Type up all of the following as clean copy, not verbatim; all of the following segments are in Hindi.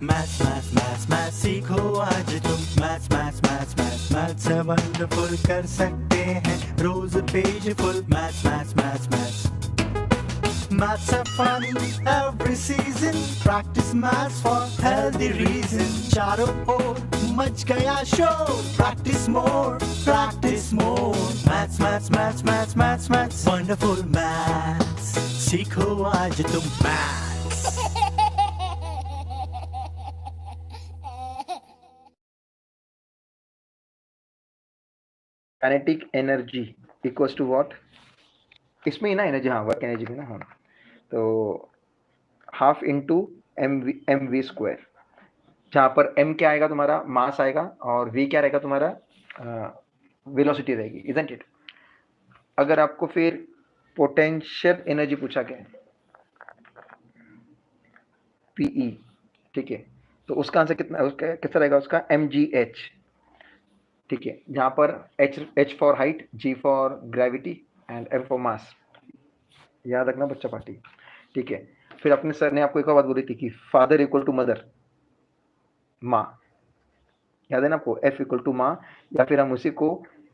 मैथ्स मैथ्स मैथ्स मैथ्स सीखो आज तुम। Maths maths maths maths maths से वंडरफुल कर सकते हैं रोज page full. Maths maths maths maths Maths are fun every season. Practice maths for healthy reason. चारों ओर मच गया शोर. Practice more, practice more. Maths, maths, maths, maths, maths, maths. Wonderful maths. सीखो आज तुम maths. Kinetic energy equals to what? इसमें ही ना एनर्जी, हाँ वर्क एनर्जी भी ना, हाँ तो half into m v square, जहाँ पर m क्या आएगा तुम्हारा, मास आएगा, और v क्या रहेगा तुम्हारा, वेलोसिटी रहेगी, इजंट इट? अगर आपको फिर पोटेंशियल एनर्जी पूछा गया पीई, ठीक है, तो उसका आंसर कितना, उसका कितना रहेगा, उसका mgh, ठीक है, जहाँ पर h for height, g for gravity and m for mass, याद रखना बच्चा पार्टी, ठीक है। फिर अपने सर ने आपको एक और बात बोली थी कि फादर इक्वल टू मदर, माँ, याद है ना आपको, F इक्वल टू माँ, या फिर हम उसी को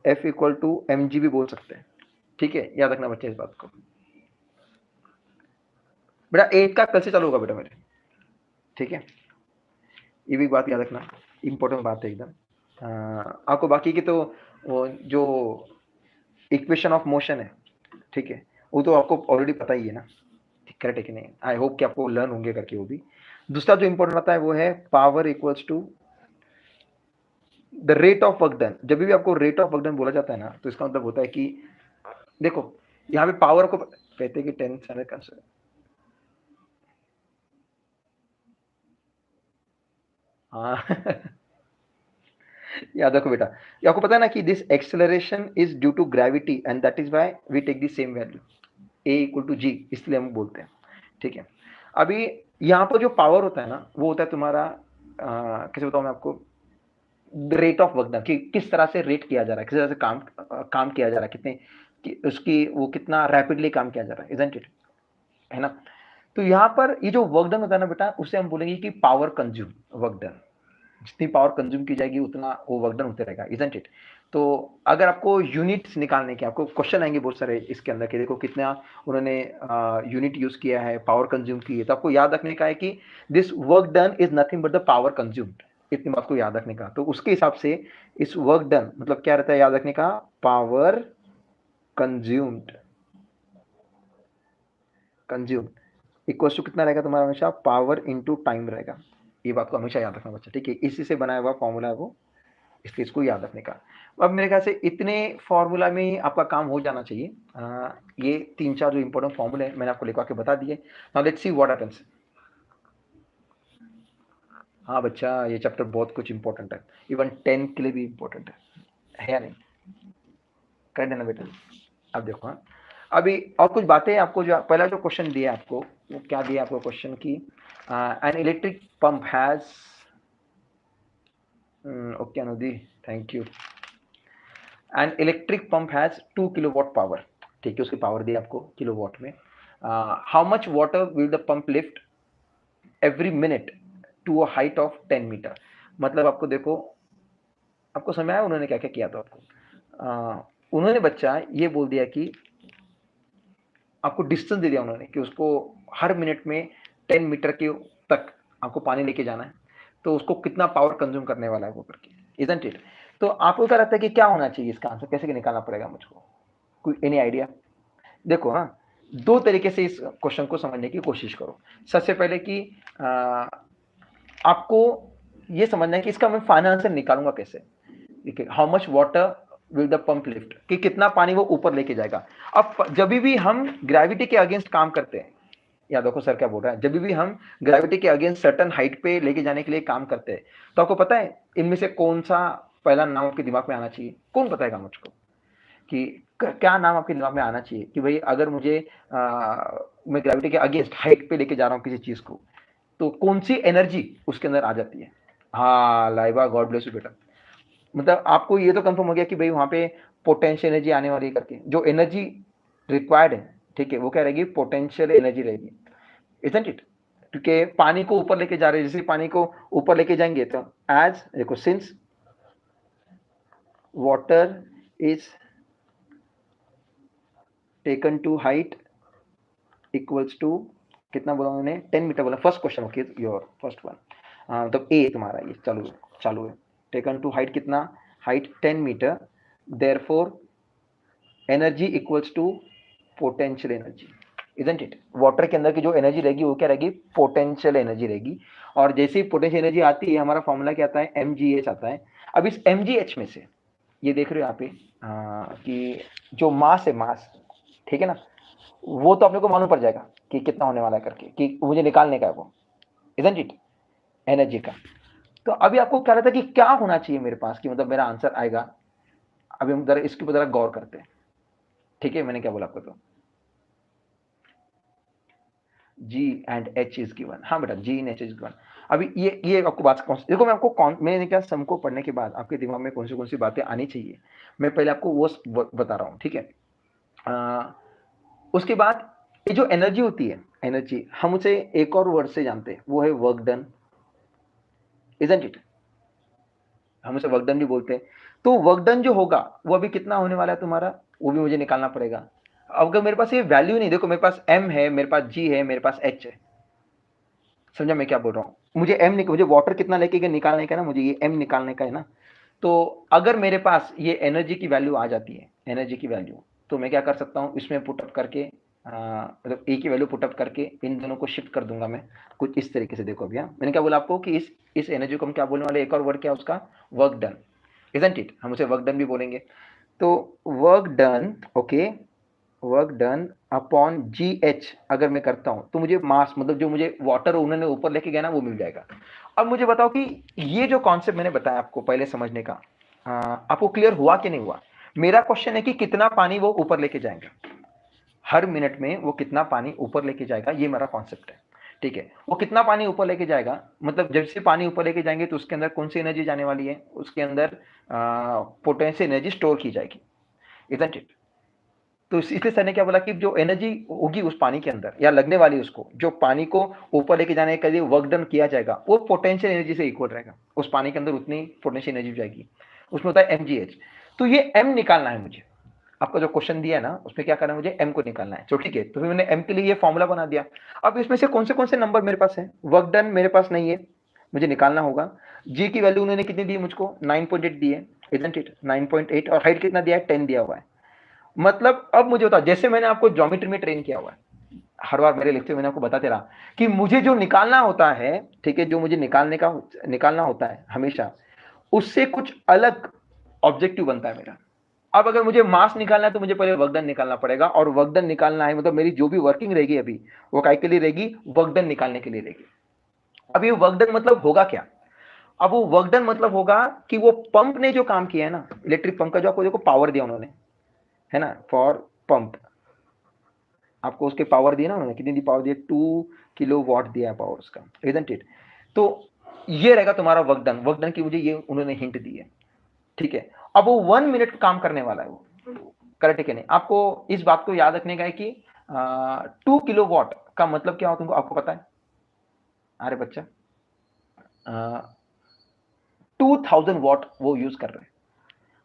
F इक्वल टू mg भी बोल सकते हैं, ठीक है, याद रखना बच्चे इस बात को। बेटा 8 का कल से चालू होगा बेटा मेरे, ठीक है, ये भी बात याद रखना, इंपॉर्टेंट बात है एकदम। आपको बाकी की तो वो जो इक्वेशन ऑफ मोशन है, ठीक है, वो तो आपको ऑलरेडी पता ही है ना, करेक्ट है कि नहीं? आई होप कि आपको लर्न होंगे करके वो भी। दूसरा जो इंपॉर्टेंट आता है वो है power equals to the rate of work done. जब भी आपको रेट ऑफ वर्क डन बोला जाता है ना, तो इसका मतलब होता है कि देखो यहाँ पे पावर को कहते हैं कि 10 स्टैंडर्ड कंसेप्ट, हाँ याद रखो बेटा, ये आपको पता है ना कि this acceleration is due to gravity and that is why we take the same value A equal to G, इसलिए हम बोलते हैं, ठीक है। अभी यहाँ पर जो पावर होता है ना, वो होता है तुम्हारा कैसे बताऊँ मैं आपको, रेट ऑफ वर्क डन, कि किस तरह से रेट किया जा रहा है, किस तरह से काम किया जा रहा है, कितने कि उसकी वो कितना रैपिडली काम किया जा रहा है, इजंट इट, है ना? तो यहाँ पर ये जो वर्क डन होता है ना बेटा, उसे हम बोलेंगे कि पावर कंज्यूम वर्क डन, जितनी पावर कंज्यूम की जाएगी उतना वो वर्क डन होते रहेगा, इजंट इट? तो अगर आपको यूनिट्स निकालने के, आपको क्वेश्चन आएंगे बहुत सारे इसके अंदर कि देखो कितना उन्होंने यूनिट यूज किया है, पावर कंज्यूम की है, तो आपको याद रखने का है कि this work done is nothing but the power consumed, इतनी बात को याद रखने का। तो उसके हिसाब से इस वर्क डन मतलब क्या रहता है याद रखने का, power consumed, consume equals to कितना रहेगा तुम्हारा, हमेशा पावर इनटू टाइम रहेगा। ये बात को हमेशा याद रखना बच्चा, ठीक है, इसी से बनाया हुआ फॉर्मूला है वो, इसलिए इसको याद रखने का। अब मेरे ख्याल से इतने फॉर्मूला में ही आपका काम हो जाना चाहिए। ये 3-4 जो इंपॉर्टेंट फॉर्मूले मैंने आपको लिखवा के बता दिए। Now let's see what happens. हाँ बच्चा, ये चैप्टर बहुत कुछ इंपॉर्टेंट है, इवन 10 के लिए भी इंपॉर्टेंट है या नहीं? कर देना बेटा। अब देखो, हाँ अभी और कुछ बातें आपको, जो पहला जो क्वेश्चन दिया आपको, वो क्या दिया आपको क्वेश्चन की, an electric pump has, okay अनुदी, thank you, an electric pump has 2 kilowatt power, ठीक है, उसकी पावर दी आपको किलोवाट में। How much water will the pump lift every minute to a height of 10 metre? मतलब आपको देखो, आपको समझ आया उन्होंने क्या क्या किया था आपको? उन्होंने बच्चा ये बोल दिया कि आपको डिस्टेंस दे दिया उन्होंने कि उसको हर मिनट में 10 मीटर के तक आपको पानी लेके जाना है, तो उसको कितना पावर कंज्यूम करने वाला है वो करके, इजंट इट? तो आपको क्या लगता है कि क्या होना चाहिए इसका आंसर, कैसे निकालना पड़ेगा मुझको, कोई एनी आइडिया? देखो, हाँ दो तरीके से इस क्वेश्चन को समझने की कोशिश करो। सबसे पहले कि आपको ये समझना है कि इसका मैं फाइनल आंसर निकालूंगा कैसे, ठीक है, how much water will the pump lift, कि कितना पानी वो ऊपर लेके जाएगा। अब जब भी हम ग्रेविटी के अगेंस्ट काम करते हैं, याद रखो सर क्या बोल रहा है, जब भी हम ग्रेविटी के अगेंस्ट सर्टन हाइट पे लेके जाने के लिए काम करते हैं, तो आपको पता है इनमें से कौन सा पहला नाम आपके दिमाग में आना चाहिए? कौन बताएगा मुझको कि क्या नाम आपके दिमाग में आना चाहिए कि भाई अगर मुझे मैं ग्रेविटी के अगेंस्ट हाइट पे लेके जा रहा हूँ किसी चीज को, तो कौन सी एनर्जी उसके अंदर आ जाती है? हाँ लाइबा, गॉड ब्लेस यू बेटा। मतलब आपको ये तो कंफर्म हो गया कि भाई वहां पे पोटेंशियल एनर्जी आने वाली है करके, जो एनर्जी रिक्वायर्ड है, ठीक है, वो क्या रहेगी, पोटेंशियल एनर्जी रहेगी, इजंट इट? क्योंकि पानी को ऊपर लेके जा रहे हैं, जैसे पानी को ऊपर लेके जाएंगे तो एज देखो since water is taken to height equals to कितना बोला उन्होंने 10 मीटर बोला first question okay your first one मतलब ए तुम्हारा ये चालू है टेकन टू हाइट कितना height 10 metre therefore energy equals to potential energy isn't it water के अंदर की जो एनर्जी रहेगी वो क्या रहेगी पोटेंशियल एनर्जी रहेगी और जैसे ही पोटेंशियल एनर्जी आती है हमारा फॉर्मूला क्या आता है mgh आता है अब इस mgh में से ये देख रहे हो यहाँ पे कि जो मास है मास ठीक है ना वो तो अपने को मालूम पड़ जाएगा कि कितना होने वाला है करके कि मुझे निकालने का है वो इजंट इट एनर्जी का तो अभी आपको क्या लगता है कि क्या होना चाहिए मेरे पास कि मतलब मेरा आंसर आएगा अभी हम जरा इसके ऊपर जरा गौर करते हैं ठीक है मैंने क्या बोला आपको तो G and H is given हाँ बेटा G and H is given अभी ये आपको बात देखो मैं आपको मैंने क्या सम को पढ़ने के बाद आपके दिमाग में कौन सी बातें आनी चाहिए मैं पहले आपको वो बता रहा हूँ ठीक है उसके बाद ये जो एनर्जी होती है एनर्जी हम उसे एक और वर्ड से जानते हैं वो है वर्क डन इजंट इट हम उसे वर्क डन भी बोलते हैं तो वर्क डन जो होगा वो अभी कितना होने वाला है तुम्हारा वो भी मुझे निकालना पड़ेगा अगर मेरे पास ये वैल्यू नहीं देखो मेरे पास m है मेरे पास g है मेरे पास h है समझा मैं क्या बोल रहा हूँ मुझे वाटर कितना लेके निकालने का ना मुझे ये m निकालने का है ना तो अगर मेरे पास ये एनर्जी की वैल्यू आ जाती है एनर्जी की वैल्यू तो मैं क्या कर सकता हूँ इसमें पुटअप करके मतलब ए की वैल्यू पुटअप करके इन दोनों को शिफ्ट कर दूंगा मैं कुछ इस तरीके से देखो अभी मैंने क्या बोला आपको कि इस एनर्जी को हम क्या बोलने वाले एक और वर्ड क्या उसका वर्क डन इजंट इट हम उसे वर्क डन भी बोलेंगे तो work done okay work done upon GH अगर मैं करता हूं तो मुझे मास मतलब जो मुझे वाटर उन्होंने ऊपर लेके गया ना वो मिल जाएगा अब मुझे बताओ कि ये जो कॉन्सेप्ट मैंने बताया आपको पहले समझने का आपको क्लियर हुआ कि नहीं हुआ मेरा क्वेश्चन है कि कितना पानी वो ऊपर लेके जाएंगे हर मिनट में वो कितना पानी ऊपर लेके जाएगा ये मेरा कॉन्सेप्ट है ठीक है वो कितना पानी ऊपर लेके जाएगा मतलब जब से पानी ऊपर लेके जाएंगे तो उसके अंदर कौन सी एनर्जी जाने वाली है उसके अंदर पोटेंशियल एनर्जी स्टोर की जाएगी इजंट इट तो इसलिए सर ने क्या बोला कि जो एनर्जी होगी उस पानी के अंदर या लगने वाली उसको जो पानी को ऊपर लेके जाने के लिए वर्क डन किया जाएगा वो पोटेंशियल एनर्जी से इक्वल रहेगा उस पानी के अंदर उतनी पोटेंशियल एनर्जी जाएगी उसमें होता है mgh तो ये m निकालना है मुझे आपका जो क्वेश्चन दिया है ना उसमें क्या करना है मुझे m को निकालना है तो ठीक है तो फिर मैंने m के लिए ये फॉर्मूला बना दिया अब इसमें से कौन से नंबर मेरे पास है वर्क डन मेरे पास नहीं है मुझे निकालना होगा g की वैल्यू उन्होंने कितनी दी मुझको 9.8 दी है इजंट इट 9.8 और हाइट कितना दिया है 10 दिया हुआ है मतलब अब मुझे बताओ जैसे मैंने आपको ज्योमेट्री में ट्रेन किया हुआ है हर बार मेरे लेक्चर मैंने आपको बताते रहा कि मुझे जो निकालना होता है ठीक है जो मुझे निकालना होता है हमेशा उससे कुछ अलग ऑब्जेक्टिव बनता है मेरा अब अगर मुझे मास निकालना है तो मुझे पहले वर्कडन निकालना पड़ेगा और वर्कडन निकालना है मतलब मेरी जो भी वर्किंग रहेगी अभी वो काय के लिए रहेगी वर्कडन निकालने के लिए रहेगी अब ये वर्कडन मतलब होगा क्या अब वो वर्कडन मतलब होगा कि वो पंप ने जो काम किया है ना इलेक्ट्रिक पंप का जो आपको देखो पावर दिया उन्होंने है ना फॉर पंप आपको उसके पावर दिया ना उन्होंने कितनी दी पावर दिया 2 किलोवाट दिया है पावर उसका इजंट इट तो ये रहेगा तुम्हारा वर्कडन की मुझे ये उन्होंने हिंट दी है ठीक है अब वो 1 मिनट काम करने वाला है वो करेक्ट है नहीं आपको इस बात को याद रखने का है कि 2 किलोवाट का मतलब क्या हो तुमको आपको पता है अरे बच्चा 2000 वॉट वो यूज कर रहे हैं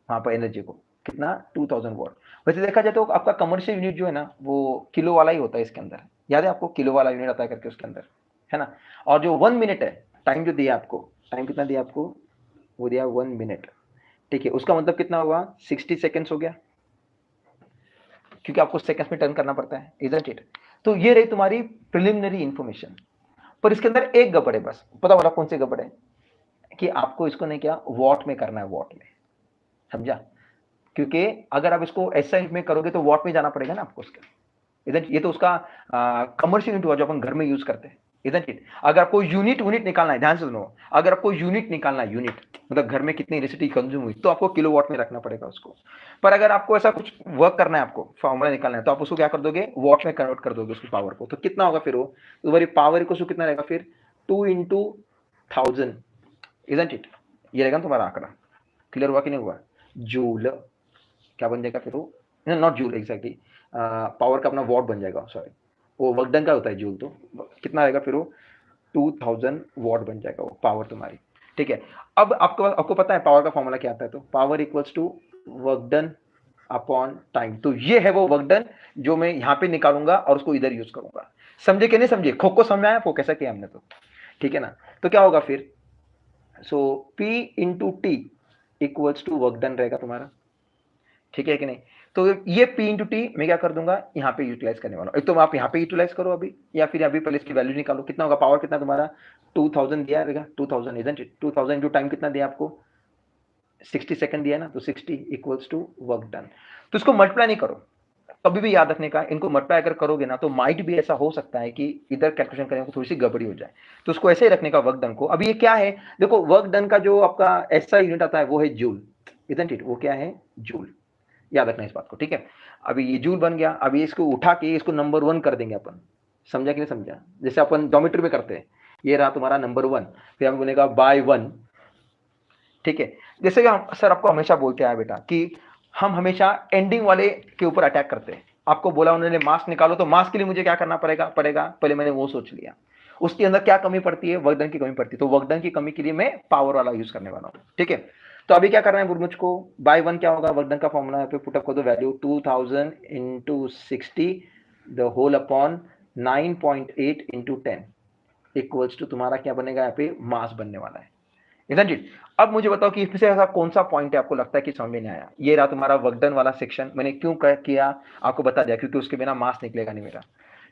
वहां पर एनर्जी को कितना 2000 वॉट वैसे देखा जाए तो आपका कमर्शियल यूनिट जो है ना वो किलो वाला ही होता है इसके अंदर याद है आपको किलो वाला यूनिट आता है करके उसके अंदर है ना और जो 1 मिनट है टाइम जो दिया आपको टाइम कितना दिया आपको वो दिया 1 मिनट ठीक है उसका मतलब कितना हुआ 60 सेकेंड्स हो गया क्योंकि आपको सेकेंड्स में टर्न करना पड़ता है इजंट इट तो ये रही तुम्हारी प्रिलिमिनरी इंफॉर्मेशन पर इसके अंदर एक गड़बड़ है बस पता होगा कौन सी गड़बड़ है कि आपको इसको नहीं क्या वॉट में करना है वॉट में समझा क्योंकि अगर आप इसको एसआई में करोगे तो वॉट में जाना पड़ेगा ना आपको उसका इधर ये तो उसका कमर्शियल यूनिट हुआ जो अपन घर में यूज करते हैं इधर इट अगर आपको यूनिट निकालना है ध्यान से सुनो अगर आपको यूनिट निकालना है यूनिट मतलब घर में कितनी इलेक्ट्रिसिटी कंज्यूम हुई तो आपको किलोवाट में रखना पड़ेगा उसको पर अगर आपको ऐसा कुछ वर्क करना है आपको फॉर्मूला निकालना है तो आप उसको क्या कर दोगे वॉट में कन्वर्ट कर दोगे उसकी पावर को तो कितना होगा फिर वो तो तुम्हारी पावर को कितना रहेगा फिर 2 into 1000 इजंट इट ये रहेगा तुम्हारा आंकड़ा क्लियर हुआ कि नहीं हुआ जूल क्या बन जाएगा फिर वो नॉट जूल एग्जैक्टली पावर का अपना वॉट बन जाएगा सॉरी वो वर्कडन का होता है जूल तो कितना आएगा फिर वो 2000 वॉट बन जाएगा वो पावर तुम्हारी, ठीक है। अब आपको पता है पावर का फॉर्मूला क्या आता है, तो power equals to work done upon time. तो ये है वो वर्क डन जो मैं यहाँ पे निकालूंगा और उसको इधर यूज करूंगा। समझे कि नहीं समझे? खो को समझ आया वो कैसा किया हमने, तो ठीक है ना। तो क्या होगा फिर, so P into t equals to work done रहेगा तुम्हारा, ठीक है कि नहीं। तो ये P इंटू टी मैं क्या कर दूंगा, यहाँ पे यूटिलाइज करने वाला हूं। एक तो आप यहाँ पे यूटिलाइज करो अभी, या फिर अभी पहले इसकी वैल्यू निकालो, कितना होगा पावर, कितना तुम्हारा 2000 दिया रहेगा, 2000 इजंट इट, 2000 इंटू टाइम कितना दिया आपको, 60 सेकंड दिया ना, तो 60 इक्वल्स टू वर्क डन। तो इसको मल्टीप्लाई नहीं करो, कभी भी याद रखने का, इनको मल्टीप्लाई अगर करोगे ना तो माइट भी ऐसा हो सकता है कि इधर कैलकुलेशन करने को थोड़ी सी गड़बड़ी हो जाए, तो उसको ऐसे ही रखने का वर्क डन को। अभी ये क्या है, देखो वर्क डन का जो आपका ऐसा यूनिट आता है वो है जूल, इजंट इट, वो क्या है, जूल, याद रखना इस बात को, ठीक है। अभी ये जूल बन गया, अभी इसको उठा के इसको नंबर 1 कर देंगे अपन, समझा कि नहीं समझा, जैसे अपन ज्योमेट्री में करते हैं, ये रहा तुम्हारा नंबर 1, फिर हम बोलेगा बाय 1, ठीक है। जैसे कि हम सर आपको हमेशा बोलते हैं बेटा कि हम हमेशा एंडिंग वाले के ऊपर अटैक करते हैं। आपको बोला उन्होंने मास निकालो, तो मास के लिए मुझे क्या करना पड़ेगा पहले मैंने वो सोच लिया, उसके अंदर क्या कमी पड़ती है, वर्कडन की कमी पड़ती है, तो वर्कडन की कमी के लिए मैं पावर वाला यूज करने वाला हूँ, ठीक है। तो अभी क्या करना है मुझको, बाय 1 क्या होगा, वर्कडन का फॉर्मूला पे पुटअप कर दो value 2000 into 60 the whole upon 9.8 into 10 equals to तुम्हारा क्या बनेगा, यहाँ पे मास बनने वाला है, isn't it? अब मुझे बताओ कि इसमें से ऐसा कौन सा पॉइंट है आपको लगता है कि समझ में नहीं आया। ये रहा तुम्हारा वर्कडन वाला सेक्शन, मैंने क्यों किया आपको बता दिया, क्योंकि उसके बिना मास निकलेगा नहीं मेरा,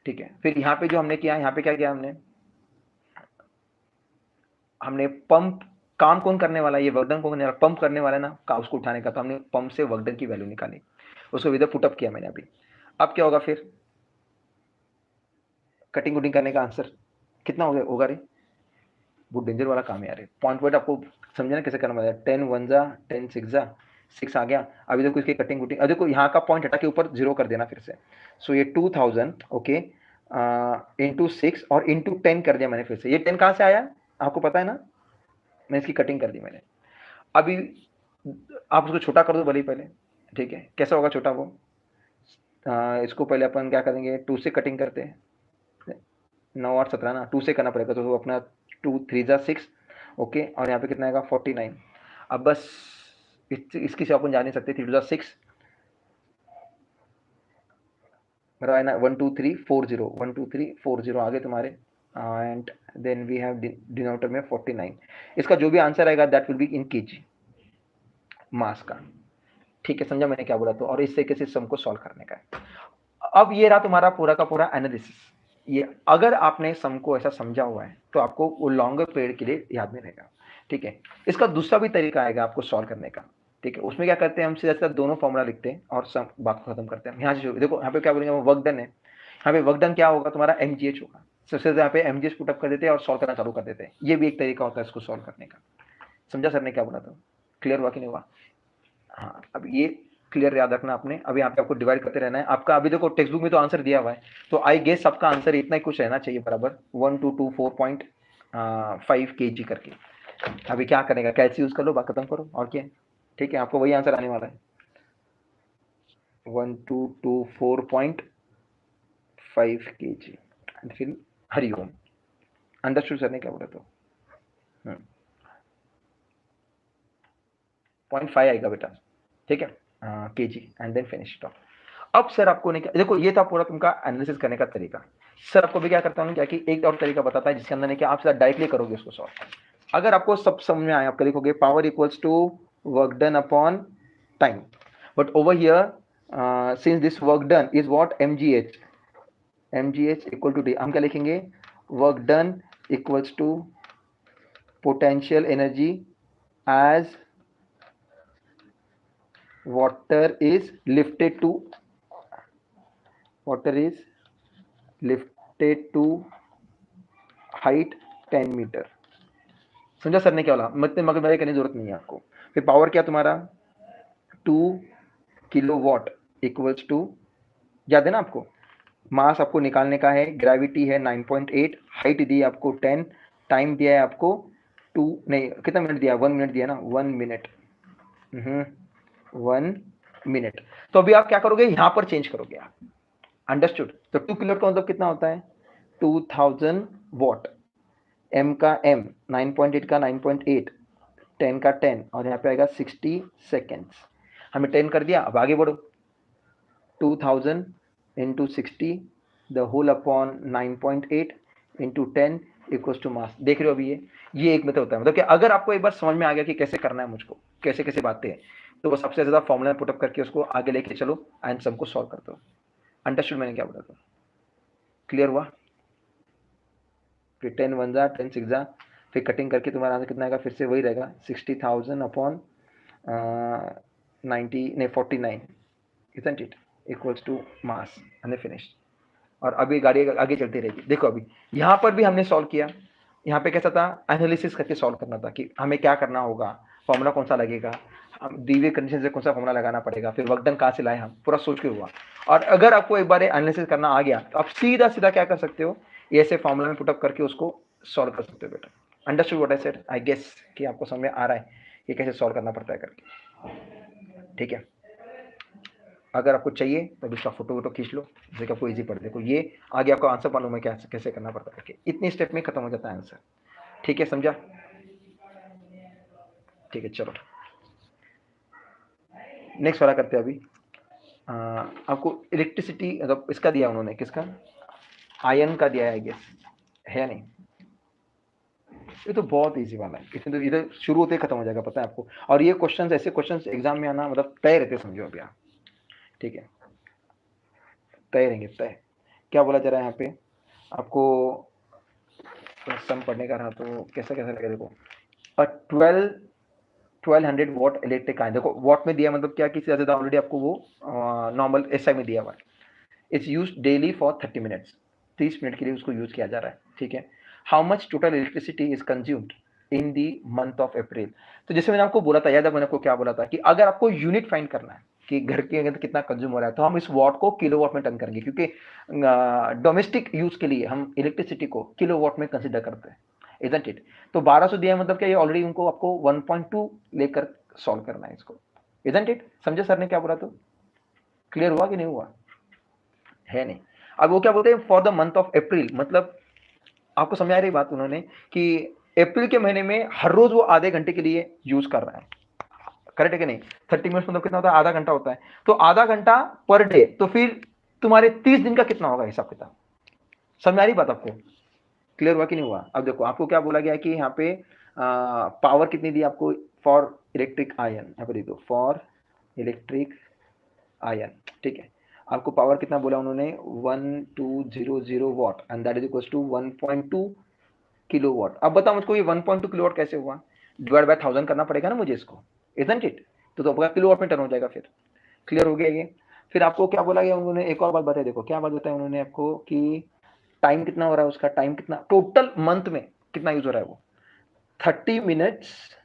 ठीक है। फिर यहाँ पे जो हमने किया, यहाँ पे क्या किया हमने पंप, काम कौन करने वाला है, ये वर्कडन कौन करने वाला, पंप करने वाला है ना, का उसको उठाने का, तो हमने पंप से वर्कडन की वैल्यू निकाली, उसको इधर पुटअप किया मैंने अभी। अब क्या होगा फिर, कटिंग वुटिंग करने का आंसर कितना होगा रे, वो डेंजर वाला काम है यार, पॉइंट पॉइंट आपको समझना कैसे करना है, 10 1 जा 10 6 जा 6 आ गया। अभी देखो इसकी कटिंग वुटिंग, अब देखो यहाँ का पॉइंट हटा के ऊपर 0 कर देना फिर से, सो ये 2000 ओके इंटू 6 और इंटू 10 कर दिया मैंने फिर से। ये 10 कहाँ से आया आपको पता है ना, मैं इसकी कटिंग कर दी मैंने। अभी आप उसको छोटा कर दो भले ही पहले, ठीक है, कैसा होगा छोटा वो, इसको पहले अपन क्या करेंगे, 2 से कटिंग करते हैं, 9 8 17 ना, 2 से करना पड़ेगा, तो अपना 2 3 जा 6 ओके, और यहाँ पे कितना आएगा 49। अब बस इसकी से अपन जा नहीं सकते, 3 2 जा 6 मेरा है ना, 1 2 3 4 0 1 2 3 4 0 आगे तुम्हारे, and then we have denominator में 49। इसका जो भी आंसर आएगा that will be in kg mass का, ठीक है, समझा मैंने क्या बोला, तो और इस तरीके से सम को सॉल्व करने का है। अब ये रहा तुम्हारा पूरा का पूरा एनालिसिस। ये अगर आपने सम को ऐसा समझा हुआ है तो आपको वो लॉन्गर पीरियड के लिए याद नहीं रहेगा, ठीक है। इसका दूसरा भी तरीका आएगा आपको सॉल्व करने का, ठीक है। उसमें क्या करते हैं हम, सीधा सीधा दोनों फॉर्मूला लिखते हैं और सम बात को खत्म करते हैं। यहाँ से देखो, यहाँ पे क्या बोलेंगे, वर्क डन है, यहाँ पे वर्क डन क्या होगा तुम्हारा, mgh होगा, सबसे यहाँ पे mgh पुटअप कर देते हैं और सॉल्व करना चालू कर देते हैं। ये भी एक तरीका होता है इसको सॉल्व करने का। समझा सर ने क्या बोला था, क्लियर हुआ कि नहीं हुआ? हाँ, अब ये क्लियर याद रखना आपने। अभी यहाँ पे आपको डिवाइड करते रहना है। आपका अभी देखो टेक्स्ट बुक में तो आंसर दिया हुआ है, तो आई गेस सबका आंसर इतना ही कुछ रहना चाहिए, बराबर 1224.5 kg करके। अभी क्या करेगा, कैसे यूज कर लो, बात खत्म करो, और क्या, ठीक है, आपको वही आंसर आने वाला है 1224.5 kg। फिर हरिओम, अंडरस्टूड सर ने क्या बोला, तो 0.5 आएगा बेटा, ठीक है, kg and then finish top. अब सर आपको नहीं, देखो ये था पूरा तुमका एनालिसिस करने का तरीका। सर आपको भी क्या करता हूँ क्या कि एक और तरीका बताता है जिसके अंदर नहीं कि आप सीधा डायरेक्टली करोगे उसको सॉल्व। अगर आपको सब समझ में आया, आप लिखोगे power equals to work done upon time, but over here since this work done is what mgh equal to d, हम क्या लिखेंगे, work done equals to potential energy as water is lifted to height 10 metre. समझा सर ने क्या बोला, मतलब मगजमारी करने की जरूरत नहीं है आपको। फिर पावर क्या तुम्हारा 2 किलोवाट इक्वल्स टू, याद है ना आपको, मास आपको निकालने का है, ग्रेविटी है 9.8, हाइट दी आपको 10, टाइम दिया है आपको 2 नहीं कितना मिनट दिया, 1 मिनट दिया ना, 1 मिनट 1 मिनट। तो अभी आप क्या करोगे, यहां पर चेंज करोगे आप, अंडरस्टूड। तो 2 किलो का मतलब कितना होता है 2000 वॉट, m का m, 9.8 का 9.8, 10 का 10 और यहाँ पे आएगा 60 सेकेंड्स। हमने 10 कर दिया, अब आगे बढ़ो। 2000 into 60 the whole upon 9.8 into 10 equals to mass. देख रहे हो अभी ये एक मेथड होता है, मतलब कि अगर आपको एक बार समझ में आ गया कि कैसे करना है मुझको, कैसे कैसे बातें हैं, तो वो सबसे ज्यादा फॉर्मूला पुटअप करके उसको आगे लेके चलो एंड सबको सॉल्व कर दो। अंडरस्टूड मैंने क्या बोला था? क्लियर हुआ? फिर 10 वन जा 10 सिक्स जा, फिर कटिंग करके तुम्हारा आंसर कितना आएगा? फिर से वही रहेगा 60,000 अपॉन 90 नहीं 49 isn't it equals to mass and finish. और अभी गाड़ी आगे चलती रहेगी। देखो अभी यहाँ पर भी हमने सॉल्व किया, यहाँ पे कैसा था? एनालिसिस करके सॉल्व करना था कि हमें क्या करना होगा, फॉर्मूला कौन सा लगेगा, हम दी हुई कंडीशन से कौन सा फॉर्मूला लगाना पड़ेगा, फिर वर्क डन कहाँ से लाए, हम पूरा सोच के हुआ। और अगर आपको एक बार एनालिसिस करना आ गया तो आप सीधा सीधा क्या कर सकते हो, ऐसे फॉर्मूला में पुटअप करके उसको सॉल्व कर सकते हो बेटा। Understood what I said? I guess कि आपको समझ में आ रहा है ये कैसे सॉल्व करना पड़ता है करके। ठीक है, अगर आपको चाहिए तो इसका फोटो वोटो खींच लो, जैसे आपको इजी पड़। देखो ये आगे आपको आंसर मालूम है क्या कैसे करना पड़ता है करके, इतनी स्टेप में खत्म हो जाता है आंसर। ठीक है, समझा? ठीक है, चलो नेक्स्ट वाला करते हैं अभी। आपको इलेक्ट्रिसिटी मतलब इसका दिया उन्होंने, किसका? आयन का दिया है आई गेस, है नहीं? ये तो बहुत इजी वाला है, इसमें तो इधर शुरू होते ही खत्म हो जाएगा, पता है आपको। और ये क्वेश्चंस, ऐसे क्वेश्चंस एग्जाम में आना मतलब तय रहते, समझो अभी आप। ठीक है, तय रहेंगे, तय। क्या बोला जा रहा है यहाँ पे आपको? सम पढ़ने का रहा तो कैसा कैसा लगेगा? देखो 1200 वॉट इलेक्ट्रिक आयन, देखो वॉट में दिया मतलब क्या, किसी ज्यादा ऑलरेडी आपको वो नॉर्मल एसआई में दिया हुआ है। It's use daily for 30 minutes, 30 minute के लिए उसको यूज किया जा रहा है। ठीक है, how much total electricity is consumed in the month of April. तो जैसे मैंने आपको बोला था, याद है मैंने आपको क्या बोला था कि अगर आपको यूनिट फाइंड करना है कि घर के अंदर कितना कंज्यूम हो रहा है, तो हम इस वॉट को किलोवाट में टर्न करेंगे, क्योंकि डोमेस्टिक यूज के लिए हम इलेक्ट्रिसिटी को किलोवाट में कंसिडर करते हैं, इजंट इट? तो 1200 दिया है मतलब क्या, ये ऑलरेडी उनको आपको 1.2 लेकर सॉल्व करना है इसको, इजंट इट? समझे सर ने क्या बोला? तो क्लियर हुआ कि नहीं हुआ? है नहीं? अब वो क्या बोलते हैं, for the month of April, मतलब आपको समझ आ रही बात उन्होंने कि अप्रैल के महीने में हर रोज वो आधे घंटे के लिए यूज कर रहा है, करेक्ट है कि नहीं? 30 मिनट मतलब कितना होता है? आधा घंटा होता है। तो आधा घंटा पर डे, तो फिर तुम्हारे 30 दिन का कितना होगा हिसाब किताब? समझ आ रही बात आपको? क्लियर हुआ कि नहीं हुआ? अब देखो आपको क्या बोला गया कि यहाँ पे पावर कितनी दी आपको फॉर इलेक्ट्रिक आयन, यहाँ पे देखो फॉर इलेक्ट्रिक आयन। ठीक है, आपको पावर कितना बोला उन्होंने? 1200 watt and that is equal to 1.2 kilowatt. अब बताओ मुझको ये 1.2 किलो वॉट कैसे हुआ? डिवाइड बाय 1000 करना पड़ेगा ना मुझे इसको, इजंट इट? तो आपका किलो वॉट में टर्न हो जाएगा। फिर क्लियर हो गया ये? फिर आपको क्या बोला गया उन्होंने, एक और बात बताया, देखो क्या बात बताया उन्होंने आपको कि टाइम कितना हो रहा है उसका, टाइम कितना टोटल मंथ में कितना यूज हो रहा है? वो 30 मिनट्स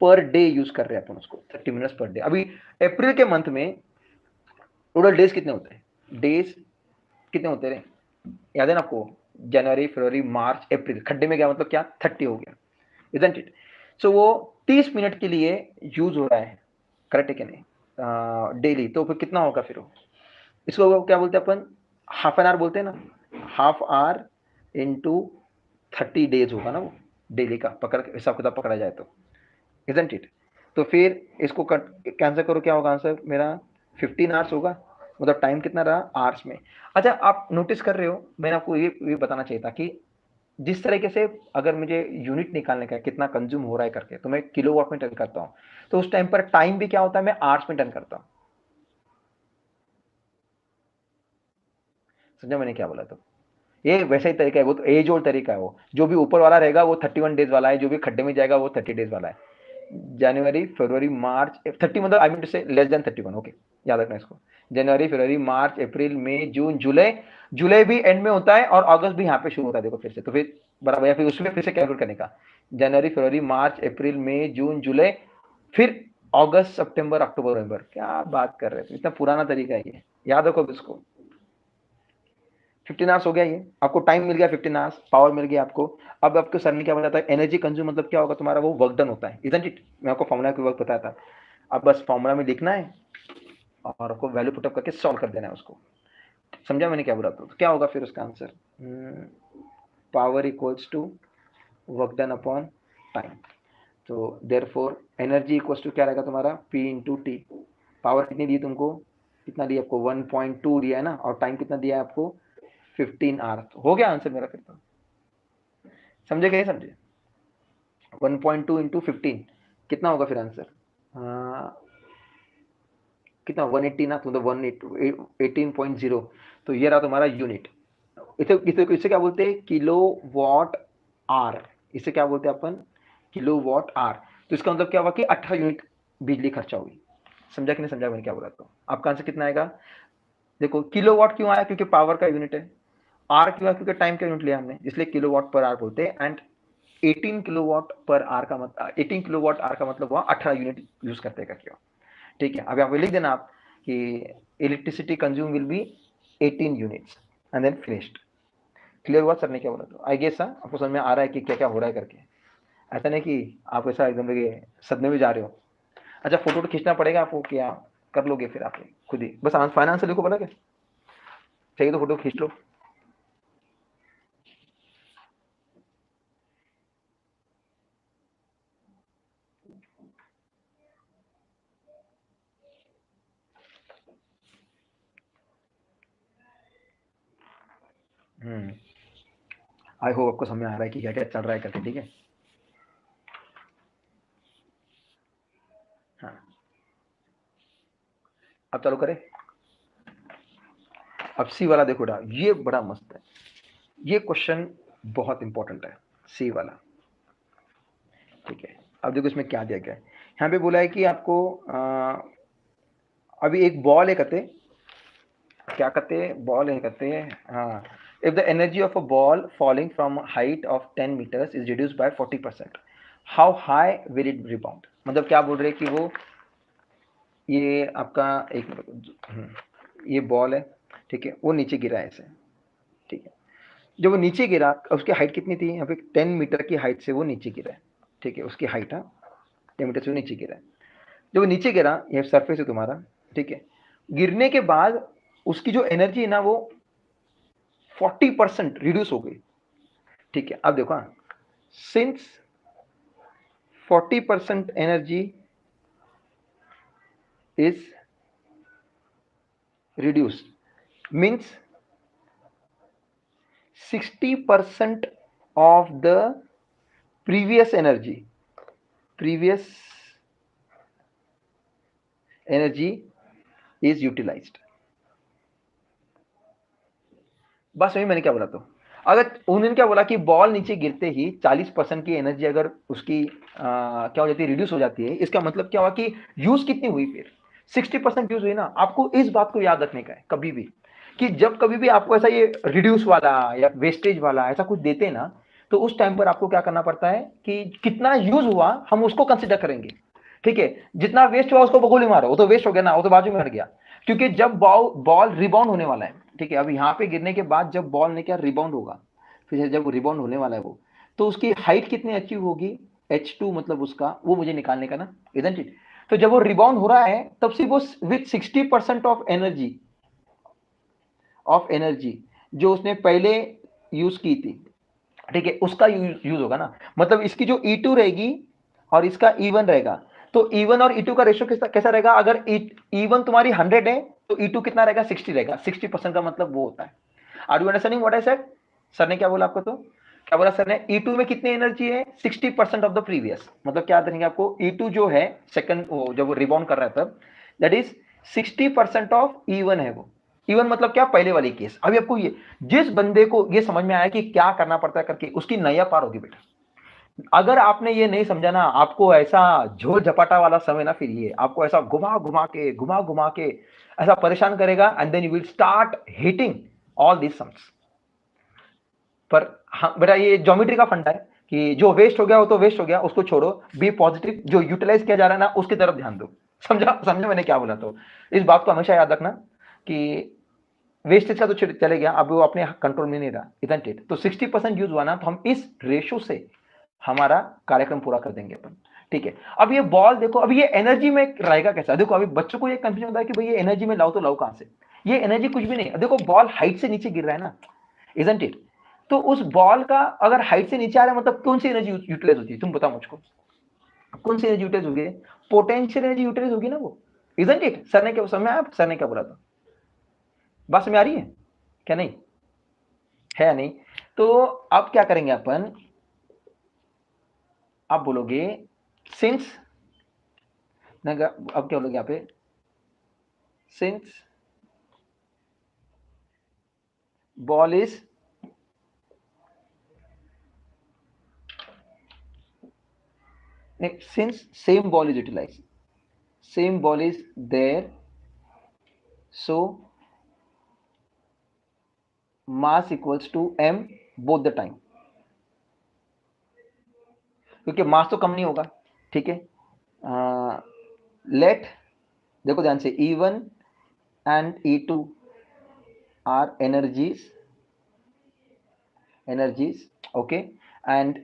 पर डे यूज कर रहे हैं अपन उसको, 30 मिनट्स पर डे। अभी अप्रैल के मंथ में टोटल डेज कितने होते हैं? डेज कितने होते रहे, याद है ना आपको? जनवरी, फरवरी, मार्च, अप्रैल, खड्डे में गया मतलब क्या? 30 हो गया, इजंट इट? सो वो 30 मिनट के लिए यूज हो रहा है, करेक्ट है कि नहीं? डेली। तो फिर कितना होगा फिर वो? इसको क्या बोलते हैं अपन? हाफ एन आवर बोलते हैं ना, हाफ आवर इंटू 30 डेज होगा ना वो, डेली का पकड़ हिसाब किताब पकड़ा जाए तो, इजंट इट? तो फिर इसको कैंसिल करो, क्या होगा आंसर मेरा? 15 आवर्स होगा। मतलब टाइम कितना रहा आवर्स में। अच्छा, आप नोटिस कर रहे हो, मैंने आपको ये बताना चाहिए था कि जिस तरीके से अगर मुझे यूनिट निकालने का है कितना कंज्यूम हो रहा है करके, तो मैं किलोवाट में टर्न करता हूँ, तो उस टाइम पर टाइम भी क्या होता है, मैं आवर्स में टर्न करता हूँ। समझा मैंने क्या बोला? तो ये वैसा ही तरीका है, वो तो एज ओल्ड तरीका है। वो जो भी ऊपर वाला रहेगा वो 31 डेज वाला है, जो भी खड्डे में जाएगा वो 30 डेज वाला है। जनवरी, फरवरी, मार्च, 30 मतलब आई मीन टू से लेस देन 31, ओके, याद रखना इसको। जनवरी, फरवरी, मार्च, अप्रैल, मई, जून, जुलाई। जुलाई भी एंड में होता है और अगस्त भी यहाँ पे शुरू होता है, देखो फिर से। तो फिर बराबर, या फिर उसमें फिर से कैलकुलेट करने का, जनवरी, फरवरी, मार्च, अप्रैल, मई, जून, जुलाई, फिर अगस्त, सितंबर, अक्टूबर, नवंबर। क्या बात कर रहे थे, इतना पुराना तरीका है ये, याद रखो इसको। 15 आवर्स हो गया ये, आपको टाइम मिल गया 15 आवर्स, पावर मिल गया आपको। अब आपको सर ने क्या बताया था, एनर्जी कंज्यूम मतलब क्या होगा तुम्हारा? वो वर्क डन होता है, इजंट इट? मैं आपको फॉर्मूला के वर्क बताया था। अब बस फॉर्मूला में लिखना है और आपको वैल्यू पुटअप करके सॉल्व कर देना है उसको। समझा मैंने क्या बोला? तो क्या होगा फिर उसका answer? Power equals to work done upon time. तो देयरफॉर एनर्जी इक्वल्स टू क्या रहेगा तुम्हारा P इंटू टी। पावर कितनी दी तुमको, कितना दिया आपको 1.2 दिया है ना, और टाइम कितना दिया है आपको 15 आवर। तो हो गया आंसर मेरा फिर तो, समझे क्या समझे। 1.2 इंटू 15 कितना होगा फिर आंसर, कितना 180 ना, तो 18.0। तो ये रहा तुम्हारा यूनिट। इसे क्या बोलते हैं, किलो वॉट आर। इसे क्या बोलते हैं अपन, किलो वॉट आर। तो इसका मतलब क्या हुआ कि 18 यूनिट बिजली खर्चा हुई। समझा कि नहीं समझा मैंने क्या बोला। तो आपका आंसर कितना आएगा, देखो किलो वॉट क्यों आया, क्योंकि पावर का यूनिट है। आर क्यों आया, क्योंकि टाइम का यूनिट लिया हमने, इसलिए किलो वॉट पर आर बोलते हैं। एंड 18 किलोवाट पर आर का मतलब 18 किलोवाट आर का मतलब हुआ 18 यूनिट यूज करते का क्यों। ठीक है, अब यहाँ पे लिख देना आप कि electricity consume will be 18 units and then finished. Clear हुआ सर ने क्या बोला। तो आई गेस आपको समझ में आ रहा है कि क्या क्या हो रहा है करके। ऐसा नहीं कि आप ऐसा एकदम लगे सदमे में जा रहे हो। अच्छा फोटो तो खींचना पड़ेगा आपको, क्या कर लोगे फिर आप खुद ही, बस फाइनेंस लिखो बोला क्या, चाहिए तो फोटो खींच लो। आई होप आपको समझ में आ रहा है कि क्या क्या चल रहा है करके। ठीक है, हाँ अब चालू करें। अब सी वाला देखो बेटा, ये बड़ा मस्त है, ये क्वेश्चन बहुत इंपॉर्टेंट है, सी वाला। ठीक है, अब देखो इसमें क्या दिया गया है। यहाँ पे बोला है कि आपको अभी एक बॉल है कहते, क्या कहते हैं, बॉल है कहते हैं, हाँ। If the energy of a ball falling from height of 10 metres is reduced by 40%, how high will it rebound. मतलब क्या बोल रहे हैं कि वो, ये आपका एक ये बॉल है, ठीक है, वो नीचे गिरा है ऐसे। ठीक है, जब वो नीचे गिरा उसकी हाइट कितनी थी, यहाँ पे 10 मीटर की हाइट से वो नीचे गिरा है। ठीक है, उसकी हाइट 10 मीटर से वो नीचे गिरा है। जब वो नीचे गिरा, ये सरफेस है तुम्हारा, ठीक है, गिरने के बाद उसकी जो एनर्जी है ना वो 40% रिड्यूस हो गई। ठीक है, अब देखो since 40% energy is reduce means 60% of the previous energy is utilized। बस वही मैंने क्या बोला। तो अगर उन्होंने क्या बोला कि बॉल नीचे गिरते ही 40% की एनर्जी अगर उसकी क्या हो जाती है, रिड्यूस हो जाती है, इसका मतलब क्या हुआ कि यूज कितनी हुई, फिर 60% यूज हुई ना। आपको इस बात को याद रखने का है कभी भी, कि जब कभी भी आपको ऐसा ये रिड्यूस वाला या वेस्टेज वाला ऐसा कुछ देते हैं ना, तो उस टाइम पर आपको क्या करना पड़ता है कि कितना यूज हुआ हम उसको कंसिडर करेंगे। ठीक है, जितना वेस्ट हुआ उसको बगोली मारो, वो तो वेस्ट हो गया ना, वो तो बाजू में हट गया। क्योंकि जब बॉल रिबाउंड होने वाला है, ठीक है, अब यहाँ पे गिरने के बाद जब बॉल ने क्या रिबाउंड होगा, फिर जब रिबाउंड होने वाला है वो, तो उसकी हाइट कितनी अचीव होगी, H2 मतलब उसका, वो मुझे निकालने का ना, इजंट इट। तो जब वो रिबाउंड हो रहा है तब से वो विथ 60% ऑफ एनर्जी जो उसने पहले यूज की थी, ठीक है, उसका यूज होगा ना। मतलब इसकी जो E2 रहेगी और इसका E1 रहेगा, तो E1 और E2 का रेशियो कैसा रहेगा, अगर E1 तुम्हारी 100 है तो E2 कितना रहेगा, 60 रहेगा। 60% का मतलब वो होता है। Are you understanding what I said. Sir ने क्या बोला आपको, तो क्या बोला सर ने, E2 में कितनी एनर्जी है, 60% ऑफ द प्रीवियस। मतलब क्या देंगे आपको, E2 जो है सेकंड जब वो रिबाउंड कर रहा है तब, दैट इज 60% ऑफ E1 है वो। E1 मतलब क्या, पहले वाली केस। अभी आपको ये, जिस बंदे को ये समझ में आया कि क्या करना पड़ता है करके, उसकी नैया पार होगी बेटा। अगर आपने ये नहीं समझा ना, आपको ऐसा झोल झपाटा वाला समय ना, फिर ये आपको ऐसा घुमा घुमा के ऐसा परेशान करेगा, and then you will start hitting all this sums. पर हाँ बेटा, ये ज्योमेट्री का फंडा है कि जो वेस्ट हो गया वो तो वेस्ट हो गया, उसको छोड़ो। बी पॉजिटिव, जो यूटिलाइज किया जा रहा है ना उसकी तरफ ध्यान दो। समझा मैंने क्या बोला। तो इस बात को हमेशा याद रखना कि वेस्टेज का तो चले गया, अब वो अपने कंट्रोल में नहीं रहा, इजंट इट। तो 60% यूज हुआ ना, तो हम इस रेशो से हमारा कार्यक्रम पूरा कर देंगे अपन। ठीक है, अब ये बॉल देखो, अब ये एनर्जी में रहेगा कैसा। देखो अभी बच्चों को ये कंफ्यूजन होता है कि भाई ये एनर्जी में लाओ, तो लाओ कहां से। ये एनर्जी कुछ भी नहीं। देखो बॉल हाइट से नीचे गिर रहा है ना, इजंट इट। तो उस बॉल का अगर हाइट से नीचे आ रहा है मतलब कौन सी एनर्जी यूटिलाइज होती है, तुम बताओ मुझको, कौन सी एनर्जी यूटिलाइज होगी? पोटेंशियल एनर्जी यूटिलाइज होगी ना वो, इजंट इट? सर ने क्या समझ में आया? सर ने क्या बोला था? बात समझ आ रही है क्या? नहीं है या नहीं? तो अब क्या करेंगे अपन, आप बोलोगे सिंस, अब क्या बोलोगे यहाँ पे, since ball is since same ball is utilized, same ball is there, so mass equals to m both the time, क्योंकि मास तो कम नहीं होगा, ठीक है। लेट, देखो ध्यान से, E1 and E2 are energies, okay, and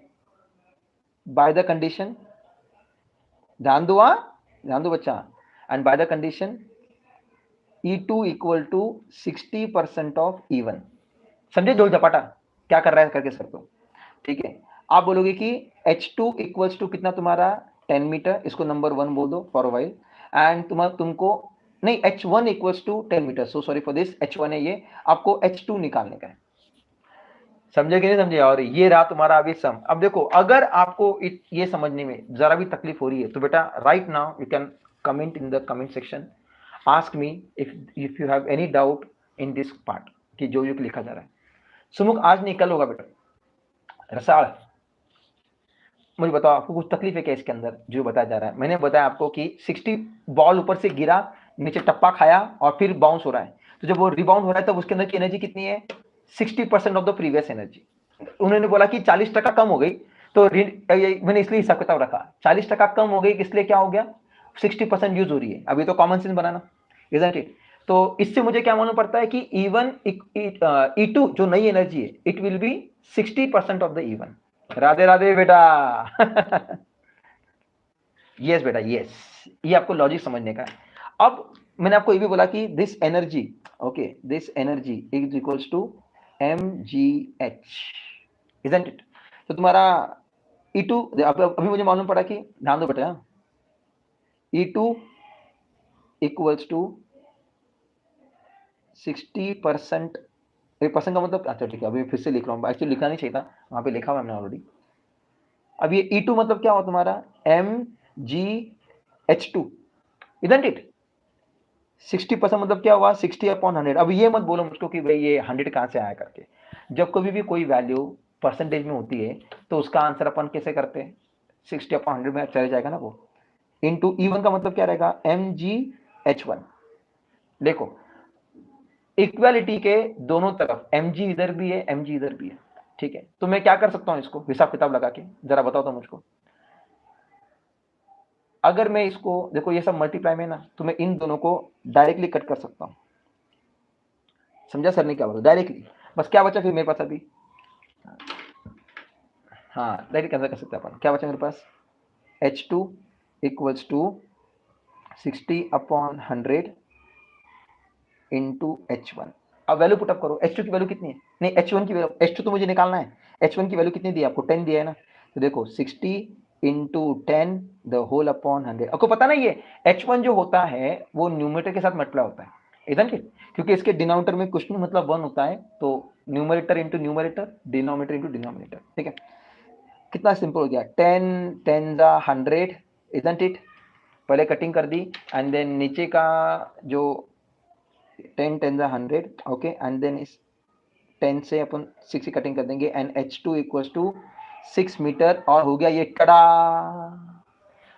by the condition, ध्यान दो, ध्यान दो बच्चा, and by the condition E2 equal to 60% of E1, समझे जोड़ झपाटा क्या कर रहा है करके सर तो, ठीक है। आप बोलोगे कि H2 इक्वल्स टू कितना तुम्हारा 10 मीटर, इसको नंबर 1 बोल दो फॉर वाइल, एंड तुमको नहीं, H1 equals to 10 metre, so sorry for this, H1 है ये, आपको H2 निकालने का है, समझे कि नहीं समझे? और ये रहा तुम्हारा अभी सम। अब देखो, अगर आपको ये समझने में जरा भी तकलीफ हो रही है तो बेटा right now you can comment in the comment section, ask me if you have any doubt in this part कि जो लिखा जा रहा है। सुमुख आज नहीं कल होगा बेटा, रसाल मुझे बताओ आपको कुछ तकलीफ है क्या इसके अंदर जो बताया जा रहा है? मैंने बताया आपको कि 60 बॉल ऊपर से गिरा, नीचे टप्पा खाया और फिर बाउंस हो रहा है, तो जब वो रिबाउंड हो रहा है तब उसके अंदर की एनर्जी कितनी है? 60% ऑफ द प्रीवियस एनर्जी। उन्होंने बोला कि 40% कम हो गई, तो मैंने इसलिए हिसाब किताब रखा, 40% कम हो गई, इसलिए क्या हो गया? 60% यूज हो रही है। अभी तो common sense banana, isn't it? तो इससे मुझे क्या मालूम पड़ता है कि E1 E2 जो नई एनर्जी है, it will B 60% of the E1। Radhe Radhe बेटा। यस बेटा, यस, ये आपको लॉजिक समझने का है। अब मैंने आपको ये भी बोला कि this energy, okay, this energy is equals to mgh, isn't it? तो तुम्हारा E2 अभी मुझे मालूम पड़ा कि, ध्यान दो बेटा, E2 इक्वल्स टू 60%, परसेंट का मतलब, अच्छा ठीक है, अभी फिर से लिख रहा हूँ, एक्चुअली लिखना नहीं चाहिए था, वहां पे लिखा हुआ हमने ऑलरेडी। अब ये E2 मतलब क्या हुआ तुम्हारा? mgh2, isn't it? 60% मतलब क्या हुआ? 60/100। अब ये मत बोलो मुझको कि भाई ये 100 कहाँ से आया करके। जब कभी भी कोई वैल्यू परसेंटेज में होती है तो उसका आंसर अपन कैसे करते हैं? 60/100 में चले जाएगा ना वो, इंटू E1 का मतलब क्या रहेगा? mgh1। देखो इक्वालिटी के दोनों तरफ mg इधर भी है, mg इधर भी है, ठीक है। तो मैं क्या कर सकता हूं इसको हिसाब किताब लगा के, जरा बताओ तो मुझको। अगर मैं इसको, देखो ये सब मल्टीप्लाई में ना, तो मैं इन दोनों को डायरेक्टली कट कर सकता हूं, समझा सर ने क्या बोला? डायरेक्टली। बस क्या बचा फिर मेरे पास अभी? हाँ, डायरेक्ट कैंसिल कर सकते हैं अपन। क्या बचा मेरे पास? H2 equals to 60/100 into H1। अब वैल्यू पुटअप करो, H2 की वैल्यू कितनी है? नहीं, H1 की वैल्यू, H2 तो मुझे निकालना है, H1 की वैल्यू कितनी दी है आपको? 10 दिया है ना, तो देखो 60 इंटू 10 द होल अपॉन 100। आपको पता ना ये H1 जो होता है वो न्यूमरेटर के साथ मल्टीप्लाई होता है, इधर के, क्योंकि इसके डिनोमिनेटर में कुछ नहीं मतलब 1 होता है, तो numerator into numerator, denominator into denominator, ठीक है। कितना सिंपल हो गया, 10 10 100, इजंट इट? पहले कटिंग कर दी, एंड देन नीचे का जो 10 10 100, ओके, एंड देन इस 10 से अपन 6 की कटिंग कर देंगे, and H2 equals to 6 metre, और हो गया ये टड़ा।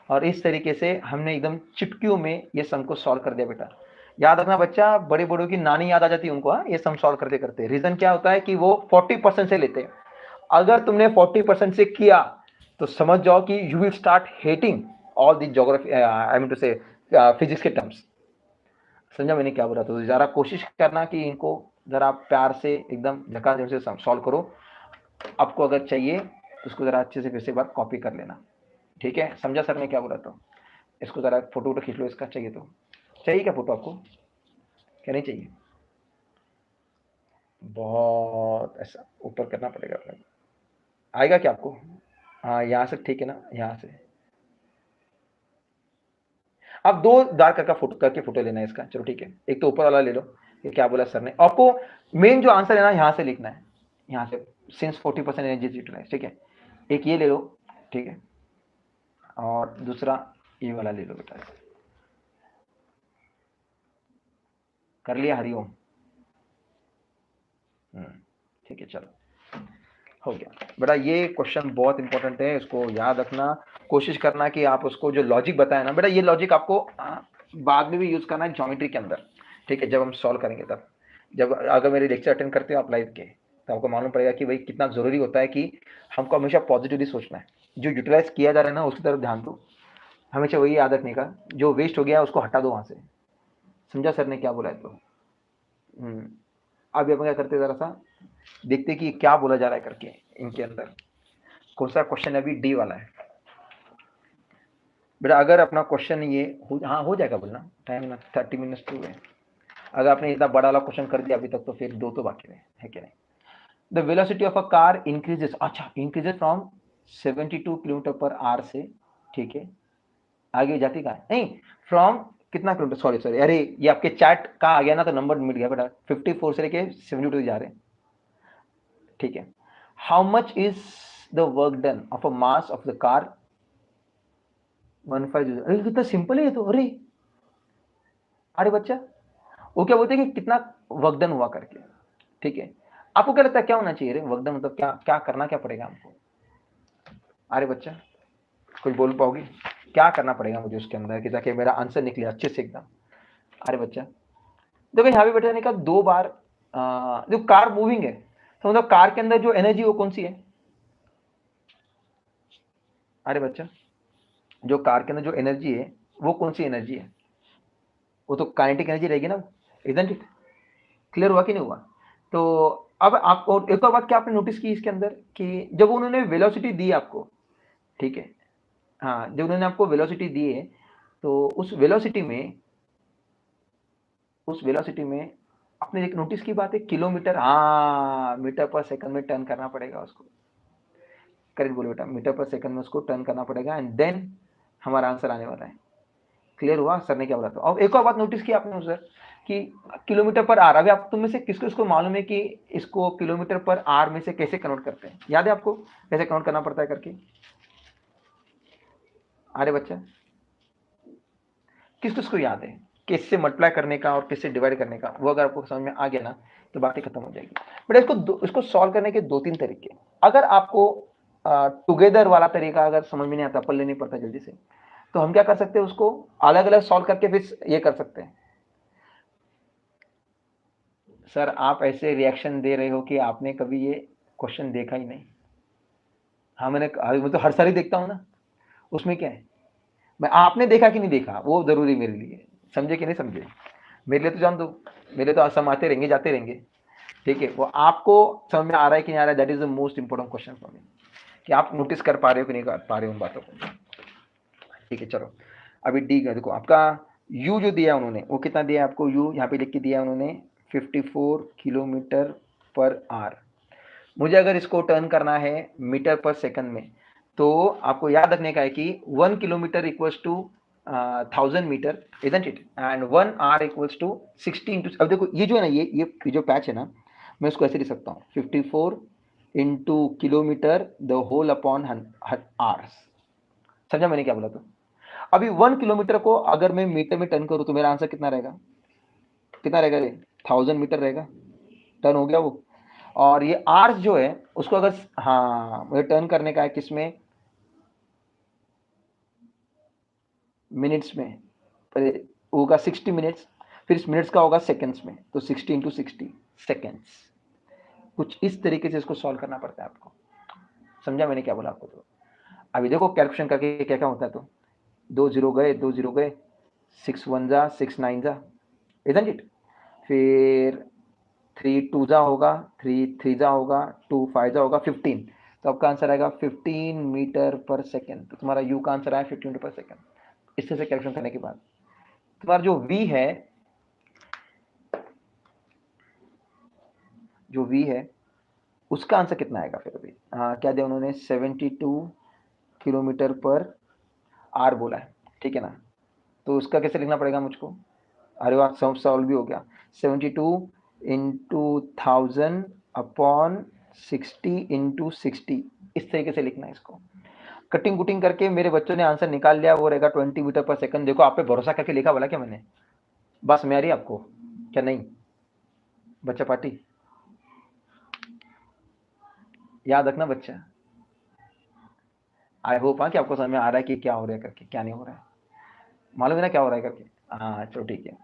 और इस तरीके से हमने एकदम चुटकियों में ये सम को सॉल्व कर दिया बेटा। याद रखना बच्चा, बड़े बड़ों की नानी याद आ जाती है उनको, ये सम सॉल्व करते करते। रीजन क्या होता है कि वो 40% से लेते हैं। अगर तुमने 40% से किया तो समझ जाओ कि you will start hating all the geography, I mean to say physics के टर्म्स। समझा मैंने क्या बोला? तो जरा कोशिश करना कि इनको जरा प्यार से एकदम झकाझोर से सॉल्व करो। आपको अगर चाहिए तो उसको जरा अच्छे से फिर से बात कॉपी कर लेना, ठीक है? समझा सर ने क्या बोला? तो इसको जरा फोटो खींच लो इसका, चाहिए तो। चाहिए क्या फोटो आपको? क्या नहीं चाहिए? बहुत ऐसा ऊपर करना पड़ेगा अपने को। आएगा क्या आपको? हाँ, यहाँ से ठीक है ना, यहाँ से आप दो डार्क करके फोटो लेना है इसका। चलो ठीक है, एक तो ऊपर वाला ले लो, ये क्या बोला सर ने। आपको मेन जो आंसर है ना यहाँ से लिखना है, यहाँ से, सिंस 40% एनर्जी यूटिलाइज, ठीक है। एक ये ले लो, ठीक है, और दूसरा ये वाला ले लो बेटा। कर लिया? हरिओम। ठीक है, चलो हो गया बेटा। ये क्वेश्चन बहुत इंपॉर्टेंट है, इसको याद रखना। कोशिश करना कि आप उसको जो लॉजिक बताया ना बेटा, ये लॉजिक आपको बाद में भी यूज करना है ज्योमेट्री के अंदर, ठीक है, जब हम सॉल्व करेंगे तब। जब अगर मेरे लेक्चर अटेंड करते हो आप लाइव के, तो आपको मालूम पड़ेगा कि भाई कितना जरूरी होता है कि हमको हमेशा पॉजिटिवली सोचना है। जो यूटिलाइज किया जा रहा है ना उसकी तरफ ध्यान दो, हमेशा वही याद रखने का, जो वेस्ट हो गया उसको हटा दो वहां से। समझा सर ने क्या बोला है तो? अब अपन क्या करते हैं, जरा सा देखते कि क्या बोला जा रहा है करके इनके अंदर। कौन सा क्वेश्चन अभी डी वाला है बेटा? अगर अपना क्वेश्चन ये हाँ हो जाएगा बोलना, टाइम 30 मिनट्स टू है। अगर आपने इतना बड़ा वाला क्वेश्चन कर दिया अभी तक तो फिर दो तो बाकी है कि नहीं? The velocity of a car increases, अच्छा increases from 72 kilometre per hour से, ठीक है, आगे जाती कहाँ है? नहीं, फ्रॉम कितना किलोमीटर, सॉरी सॉरी, अरे ये आपके चैट का आ गया ना तो नंबर मिट गया बेटा, 54 से लेके 72 जा रहे हैं, ठीक है। How much is the work done of a mass of the car 150, अरे कितना सिंपल है ये तो। अरे अरे बच्चा, वो क्या बोलते हैं कि कितना वर्क डन हुआ करके, ठीक है। आपको क्या लगता है क्या होना चाहिए रे वर्क डन, मतलब क्या क्या करना क्या पड़ेगा हमको? अरे बच्चा, कुछ बोल पाओगे? क्या करना पड़ेगा मुझे उसके अंदर कि ताकि मेरा आंसर निकले अच्छे से एकदम? अरे बच्चा देखो, यहाँ पे बैठाने का दो बार जो कार मूविंग है, तो मतलब कार के अंदर जो एनर्जी वो कौन सी है? अरे बच्चा, जो कार के अंदर जो एनर्जी है वो कौन सी एनर्जी है? वो तो काइनेटिक एनर्जी रहेगी ना, इजंट इट? क्लियर हुआ कि नहीं हुआ? तो अब आपको एक और बात क्या आपने नोटिस की इसके अंदर कि जब उन्होंने वेलोसिटी दी आपको, ठीक है, हाँ जब उन्होंने आपको वेलोसिटी दी है, तो उस वेलोसिटी में आपने एक नोटिस की बात है, किलोमीटर, हाँ मीटर पर सेकंड में टर्न करना पड़ेगा उसको। करेक्ट बोलो बेटा, मीटर पर सेकंड में उसको टर्न करना पड़ेगा एंड देन हमारा आंसर आने वाला है। क्लियर हुआ सर ने क्या बोला? तो अब एक और बात नोटिस की आपने सर कि किलोमीटर पर आर, अभी आप तुम में से किसको इसको मालूम है कि इसको किलोमीटर पर आर में से कैसे कन्वर्ट करते हैं? याद है आपको कैसे कन्वर्ट करना पड़ता है करके? अरे बच्चा, किस किसको याद है किससे मल्टीप्लाई करने का और किससे डिवाइड करने का? वो अगर आपको समझ में आ गया ना तो बातें खत्म हो जाएगी। बट इसको सॉल्व करने के दो तीन तरीके। अगर आपको टुगेदर वाला तरीका अगर समझ में नहीं आता, पल्ले नहीं पड़ता जल्दी से, तो हम क्या कर सकते हैं, उसको अलग अलग सॉल्व करके फिर ये कर सकते हैं। सर आप ऐसे रिएक्शन दे रहे हो कि आपने कभी ये क्वेश्चन देखा ही नहीं। हाँ मैं तो हर साल ही देखता हूँ ना, उसमें क्या है? मैं आपने देखा कि नहीं देखा वो जरूरी मेरे लिए, समझे कि नहीं समझे? मेरे लिए तो जान दो, मेरे लिए तो असम आते रहेंगे जाते रहेंगे, ठीक है। वो आपको समझ में आ रहा है कि नहीं आ रहा है, that is the most important question for me, कि आप नोटिस कर पा रहे हो कि नहीं कर पा रहे हो उन बातों को, ठीक है। चलो अभी डी का देखो, आपका यू जो दिया उन्होंने वो कितना दिया आपको? यू यहाँ पे लिख के दिया उन्होंने 54 किलोमीटर पर आवर। मुझे अगर इसको टर्न करना है मीटर पर सेकंड में, तो आपको याद रखने का है कि 1 kilometre equals to 1000 metre, isn't it? And 1 hour equals to 60 into, अब देखो ये जो है ना, ये जो पैच है ना, मैं इसको ऐसे लिख सकता हूँ 54 into kilometre the whole upon hours. समझा मैंने क्या बोला? तो अभी 1 किलोमीटर को अगर मैं मीटर में टर्न करूँ तो मेरा आंसर कितना रहेगा? कितना रहेगा रे? 1000 मीटर रहेगा। टर्न हो गया वो। और ये आर्स जो है उसको अगर, हाँ मुझे टर्न करने का है किसमें? मिनट्स में। पर होगा 60 मिनट्स, फिर इस मिनट्स का होगा सेकंड्स में, तो 60 इंटू 60 सेकेंड्स। कुछ इस तरीके से इसको सॉल्व करना पड़ता है आपको। समझा मैंने क्या बोला आपको? तो अभी देखो कैलकुलेशन करके क्या क्या होता है। तो 2 जीरो गए, 2 जीरो गए, 6 वन जा, 6 नाइन जा, इजंट इट? फिर 3 टू जा होगा, 3 थ्री जा होगा, 2 फाइव जा होगा, 15। तो आपका आंसर आएगा 15 मीटर पर सेकेंड। तो तुम्हारा यू का आंसर आया 15 मीटर पर सेकेंड। इस तरह से कैलकुलेशन करने के बाद तुम्हारा जो वी है, जो v है उसका आंसर कितना आएगा फिर अभी? क्या दिया उन्होंने? 72 किलोमीटर पर आर बोला है, ठीक है ना? तो उसका कैसे लिखना पड़ेगा मुझको? अरे वाह, सॉल्व भी हो गया। 72 इंटू 1000 अपॉन 60 इंटू 60, इस तरीके से लिखना है इसको। कटिंग कुटिंग करके मेरे बच्चों ने आंसर निकाल लिया, वो रहेगा 20 मीटर पर सेकंड। देखो आप पे भरोसा करके लिखा बोला क्या मैंने? बस में आ रही आपको क्या? नहीं बच्चा पार्टी याद रखना बच्चा। आई होप कि आपको समझ में आ रहा है कि क्या हो रहा है करके, क्या नहीं हो रहा है, मालूम है ना क्या हो रहा है करके। हाँ चलो ठीक है।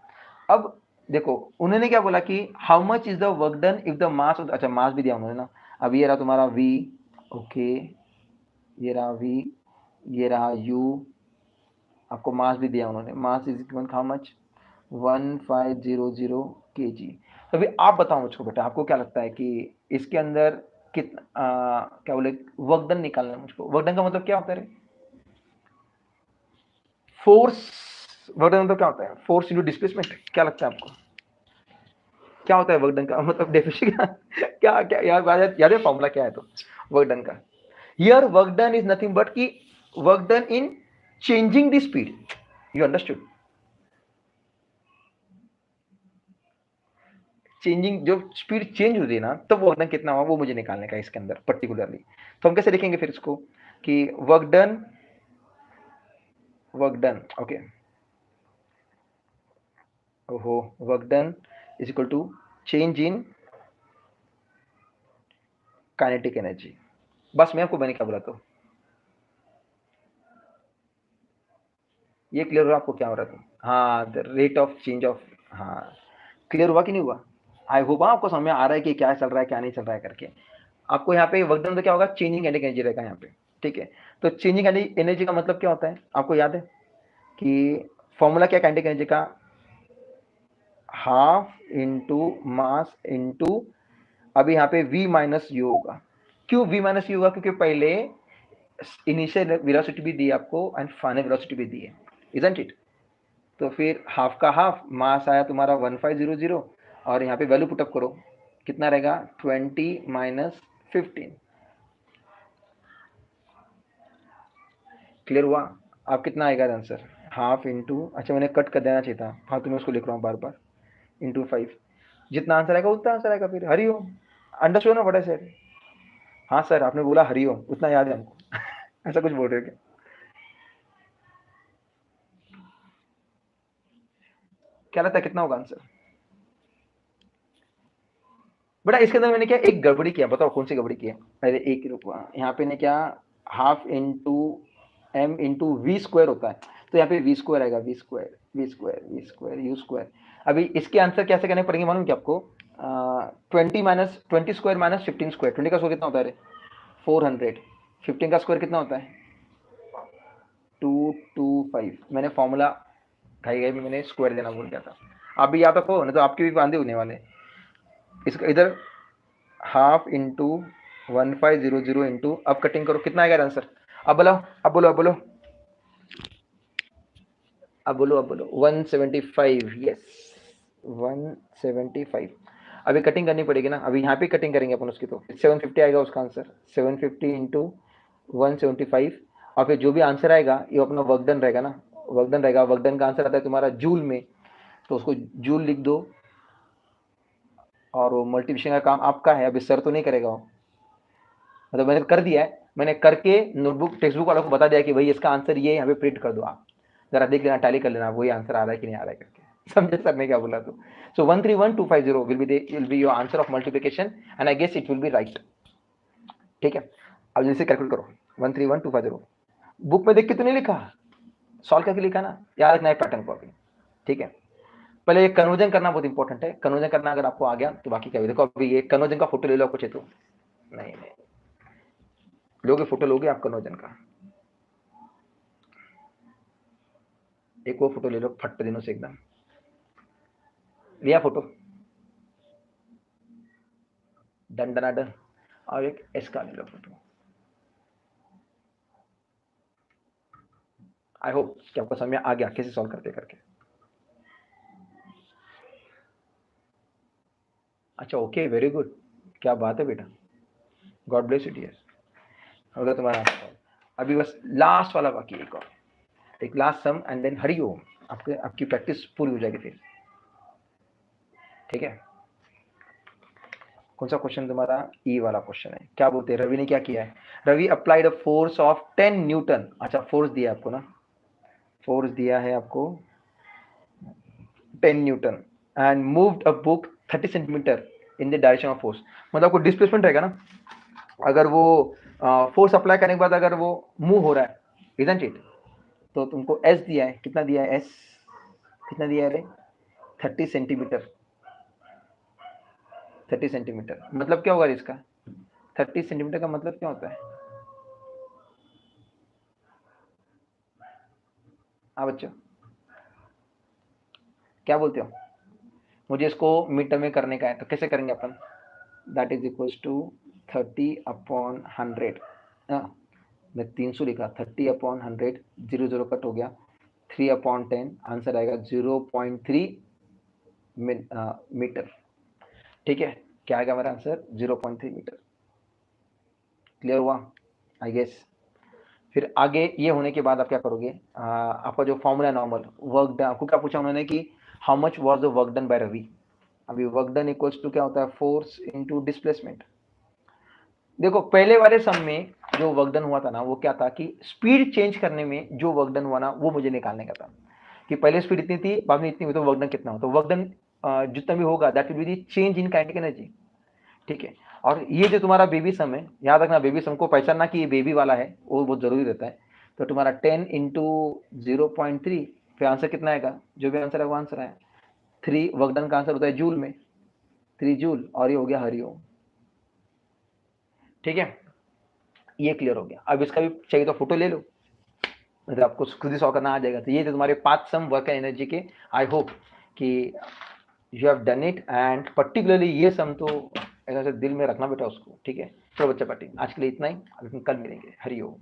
अब देखो उन्होंने क्या बोला कि how much is the work done if the mass, अच्छा मास भी दिया उन्होंने ना। अब ये रहा तुम्हारा v, ओके, ये रहा v, ये रहा u, आपको मास भी दिया उन्होंने। Mass is equal how much? 1500 kg। तो अभी आप बताओ मुझको बेटा, आपको क्या लगता है कि इसके अंदर कितना क्या बोले वर्क डन निकालना है मुझको? वर्क डन का मतलब क्या होता है? फोर्स। वर्क डन मतलब क्या होता है? Force into displacement. क्या लगता है आपको क्या होता है वर्क डन का मतलब? डेफिनेशन क्या क्या याद है फॉर्मूला क्या है तो वर्क डन का? Here work done is nothing but कि work done in changing the speed. You understood? Changing, जो स्पीड चेंज हो रही है ना, तब वर्क डन कितना हुआ वो मुझे निकालने का इसके अंदर पर्टिकुलरली। तो हम कैसे लिखेंगे फिर इसको कि वर्क डन, ओके, ओहो, work done is equal to change in kinetic energy. बस मैं आपको मैंने क्या बोला? तो ये क्लियर हुआ आपको क्या हो रहा था? हाँ, the rate of change of, हाँ क्लियर हुआ कि नहीं हुआ? आई होप आपको समझ में आ रहा है कि क्या चल रहा है क्या नहीं चल रहा है करके। आपको यहाँ पे वर्क डन तो क्या होगा? चेंजिंग काइनेटिक एनर्जी रहेगा यहाँ पे, ठीक है। तो चेंजिंग एनर्जी का मतलब क्या होता है आपको याद है कि फॉर्मूला क्या काइनेटिक एनर्जी का? हाफ इंटू मास इंटू, अभी यहाँ पे v माइनस यू होगा। क्यों v माइनस यू होगा? क्योंकि पहले इनिशियल वेलोसिटी भी दी आपको एंड फाइनल वेलोसिटी भी दी है, इजंट इट? तो फिर हाफ का हाफ, मास आया तुम्हारा 1500 और यहाँ पे वैल्यू पुटअप करो, कितना रहेगा? 20 माइनस 15। क्लियर हुआ? आप कितना आएगा आंसर? हाफ इंटू, अच्छा मैंने कट कर देना चाहिए था, हाँ तो मैं उसको लिख रहा हूँ बार बार, इंटू 5। जितना आंसर आएगा उतना आंसर आएगा। फिर हरिओम, अंडरस्टूड ना व्हाट आई सेड? हाँ सर आपने बोला हरिओम, उतना याद है हमको ऐसा कुछ बोल रहे हो क्या? क्या लगता है कितना होगा आंसर? बेटा इसके अंदर मैंने क्या एक गड़बड़ी किया, बताओ कौन सी गड़बड़ी की है? अरे एक रुको, यहाँ पे ने क्या, half into m into v square होता है, तो यहाँ पे वी स्क्वायर आएगा, v square v square v square u square. अभी इसके आंसर कैसे करने पड़ेंगे मालूम क्या आपको? 20 स्क्वायर माइनस 15 स्क्वायर, 20 का स्क्वायर कितना होता है? 400। 15 का स्क्वायर कितना होता है? 225। मैंने फॉर्मूला घाई घाई में मैंने स्क्वायर देना भूल गया था। आप भी याद रखो, नहीं तो आपके भी वांदे होने वाले। इसका इधर हाफ इंटू 1500 इंटू, अब कटिंग करो, कितना आएगा आंसर? अब बोलो, अब बोलो, अब बोलो, अब बोलो, अब बोलो। 175, यस 175। अभी कटिंग करनी पड़ेगी ना, अभी यहाँ पे कटिंग करेंगे अपन उसकी, तो 750 आएगा उसका आंसर। 750 इंटू 175, और फिर जो भी आंसर आएगा ये अपना वर्क डन रहेगा ना, वर्क डन रहेगा। वर्क डन का आंसर आता है तुम्हारा जूल में, तो उसको जूल लिख दो, और वो मल्टीप्लिकेशन का काम आपका है। अभी सर तो नहीं करेगा वो, मतलब मैंने कर दिया है, मैंने करके नोटबुक टेक्स्ट बुक वालों को बता दिया कि भाई इसका आंसर ये यहाँ पे प्रिंट कर दो, आप जरा देख लेना, टैली कर लेना वही आंसर आ रहा है कि नहीं आ रहा है करके। समझे सर ने क्या बोला? तो so 131250 will be your answer of multiplication and I guess it will be right, ठीक है। अब जैसे कैलकुलेट करो 131250, बुक में देख के तो नहीं लिखा, सॉल्व करके लिखा ना, याद रखना है पैटर्न को अभी, ठीक है। पहले ये कन्वर्जन करना बहुत इंपॉर्टेंट है, कन्वर्जन करना अगर आपको आ गया तो बाकी क्या। देखो अभी ये कन्वर्जन का फोटो ले लो आपको चाहिए तो, नहीं नहीं लोगे फोटो लोगे आप कन्वर्जन का, एक वो फोटो ले लो फट दिनों से एकदम, लिया फोटो, डन डना डन। और एक इसका ले लो फोटो। आई होप कि आपको समझ में आ गया कैसे सॉल्व करते करके। अच्छा ओके, वेरी गुड। क्या बात है बेटा, गॉड ब्लेस यू डियर, होगा तुम्हारा आंसर। अभी बस लास्ट वाला बाकी है, एक और, एक last sum and then Hari Om, आपकी प्रैक्टिस पूरी हो जाएगी फिर, ठीक है। कौन सा क्वेश्चन तुम्हारा, ई वाला क्वेश्चन है। क्या बोलते हैं, रवि ने क्या किया है, Ravi applied a force of 10 newton, अच्छा फोर्स दिया आपको ना, फोर्स दिया है आपको 10 newton and moved a book 30 centimetre in the direction of force, मतलब आपको डिस्प्लेसमेंट रहेगा ना, अगर वो फोर्स अप्लाई करने के बाद अगर वो मूव हो रहा है, इजंट इट, तो तुमको एस दिया है, कितना दिया है एस, कितना दिया है, 30 सेंटीमीटर, 30 सेंटीमीटर मतलब क्या होगा इसका, 30 सेंटीमीटर का मतलब क्या होता है, हाँ बच्चों क्या बोलते हो, मुझे इसको मीटर में करने का है, तो कैसे करेंगे अपन, दैट इज इक्वल्स टू 30/100, मैं 300 लिखा, 30/100, 0 0 कट हो गया, 3/10, आंसर आएगा 0.3 मीटर, ठीक है, क्या आएगा मेरा आंसर 0.3 मीटर, क्लियर हुआ आई गेस। फिर आगे ये होने के बाद आप क्या करोगे, आपका जो फॉर्मूला नॉर्मल वर्क डन, आपको क्या पूछा उन्होंने कि how much was the work done by Ravi, अभी वर्क डन इक्वल्स टू क्या होता है, फोर्स इनटू डिस्प्लेसमेंट। देखो पहले वाले सम में जो वर्क डन हुआ था ना, वो क्या था कि स्पीड चेंज करने में जो वर्क डन हुआ ना, वो मुझे निकालने का था, कि पहले स्पीड इतनी थी, बाद में इतनी हुई, तो वर्क डन कितना हो, तो वर्क डन जितना भी होगा that will be the change in kinetic energy, ठीक है। और ये जो तुम्हारा बेबी सम है, याद रखना बेबी सम को पहचानना कि ये बेबी वाला है, वो बहुत जरूरी रहता है। तो तुम्हारा 10 इंटू 0.3, फिर आंसर कितना आएगा, जो भी आंसर है वो आंसर है 3, वर्क डन का आंसर होता है जूल में, 3 जूल, और ये हो गया हरिओम, ठीक है, ये क्लियर हो गया। अब इसका भी चाहिए तो फोटो ले लो, मतलब आपको खुद ही सॉल्व करना आ जाएगा। तो ये जो तुम्हारे 5 सम वर्क एंड एनर्जी के, आई होप कि you have done it, and particularly ये सम तो ऐसा दिल में रखना बेटा उसको, ठीक है। चलो बच्चा पार्टी, आज के लिए इतना ही, कल मिलेंगे, हरिओम।